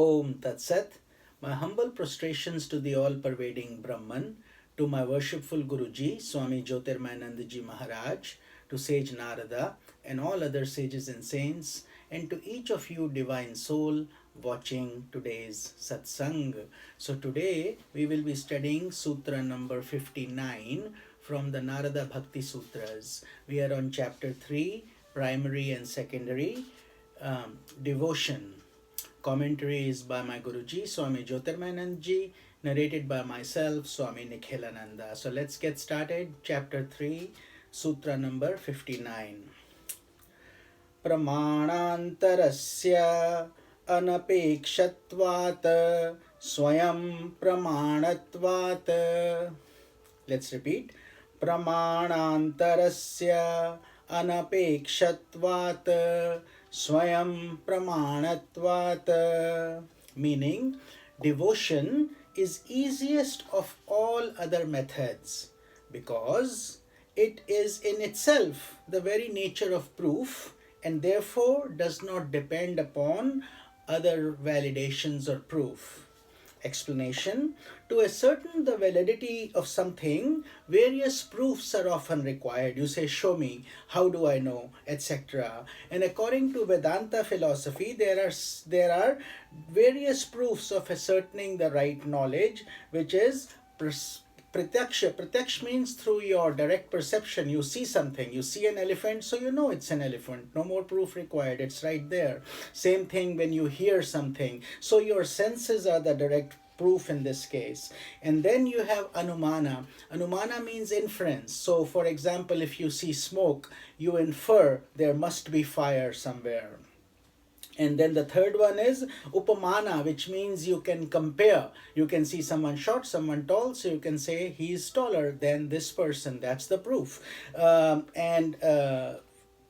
Om Tat Sat. My humble prostrations to the all-pervading Brahman, to my worshipful Guruji, Swami Jyotirmayanandaji Maharaj, to sage Narada, and all other sages and saints, and to each of you divine soul watching today's satsang. So today we will be studying Sutra number 59 from the Narada Bhakti Sutras. We are on chapter 3, primary and secondary, devotion. Commentary is by my Guruji, Swami Jyotirmayanandaji, narrated by myself, Swami Nikhilananda. So let's get started. Chapter 3, Sutra number 59. Pramanantarasya anapekshatvat swayam pramanatvat. Let's repeat. Pramanantarasya anapekshatvat swayam pramanatvat. Meaning, devotion is easiest of all other methods because it is in itself the very nature of proof and therefore does not depend upon other validations or proof. Explanation: to ascertain the validity of something, various proofs are often required. You say, show me, how do I know, etc. And according to Vedanta philosophy, there are various proofs of ascertaining the right knowledge, which is Pratyaksha. Pratyaksha means through your direct perception. You see something, you see an elephant, so you know it's an elephant. No more proof required, it's right there. Same thing when you hear something. So your senses are the direct proof in this case. And then you have Anumana. Anumana means inference. So for example, if you see smoke, you infer there must be fire somewhere. And then the third one is Upamana, which means you can compare. You can see someone short, someone tall, so you can say he is taller than this person. That's the proof.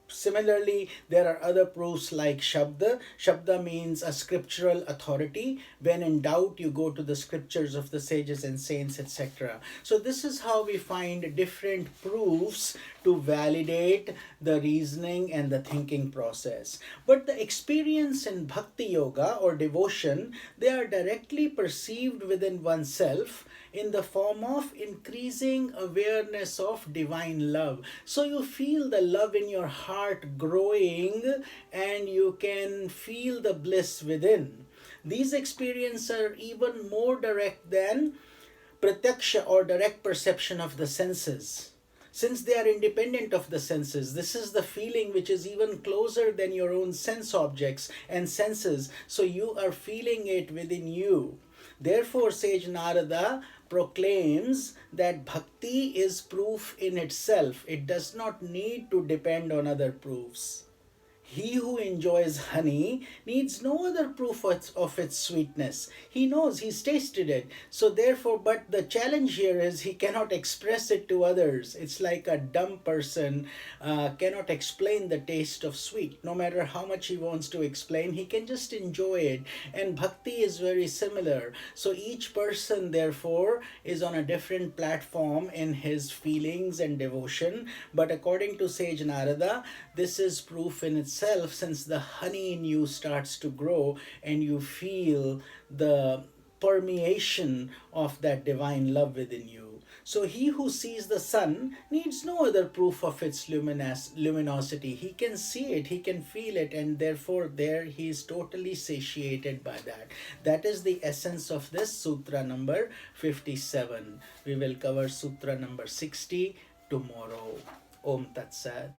Similarly, there are other proofs like Shabda. Shabda means a scriptural authority. When in doubt, you go to the scriptures of the sages and saints, etc. So this is how we find different proofs to validate the reasoning and the thinking process. But the experience in Bhakti Yoga or devotion, they are directly perceived within oneself in the form of increasing awareness of divine love. So you feel the love in your heart growing and you can feel the bliss within. These experiences are even more direct than pratyaksha or direct perception of the senses. Since they are independent of the senses, this is the feeling which is even closer than your own sense objects and senses. So you are feeling it within you. Therefore, sage Narada proclaims that bhakti is proof in itself. It does not need to depend on other proofs. He who enjoys honey needs no other proof of its sweetness. He knows, he's tasted it. So therefore, but the challenge here is he cannot express it to others. It's like a dumb person cannot explain the taste of sweet. No matter how much he wants to explain, he can just enjoy it. And bhakti is very similar. So each person therefore is on a different platform in his feelings and devotion. But according to sage Narada, this is proof in itself, since the honey in you starts to grow and you feel the permeation of that divine love within you. So he who sees the sun needs no other proof of its luminosity. He can see it, he can feel it, and therefore there he is totally satiated by that. That is the essence of this sutra number 57. We will cover sutra number 60 tomorrow. Om Tat Sat.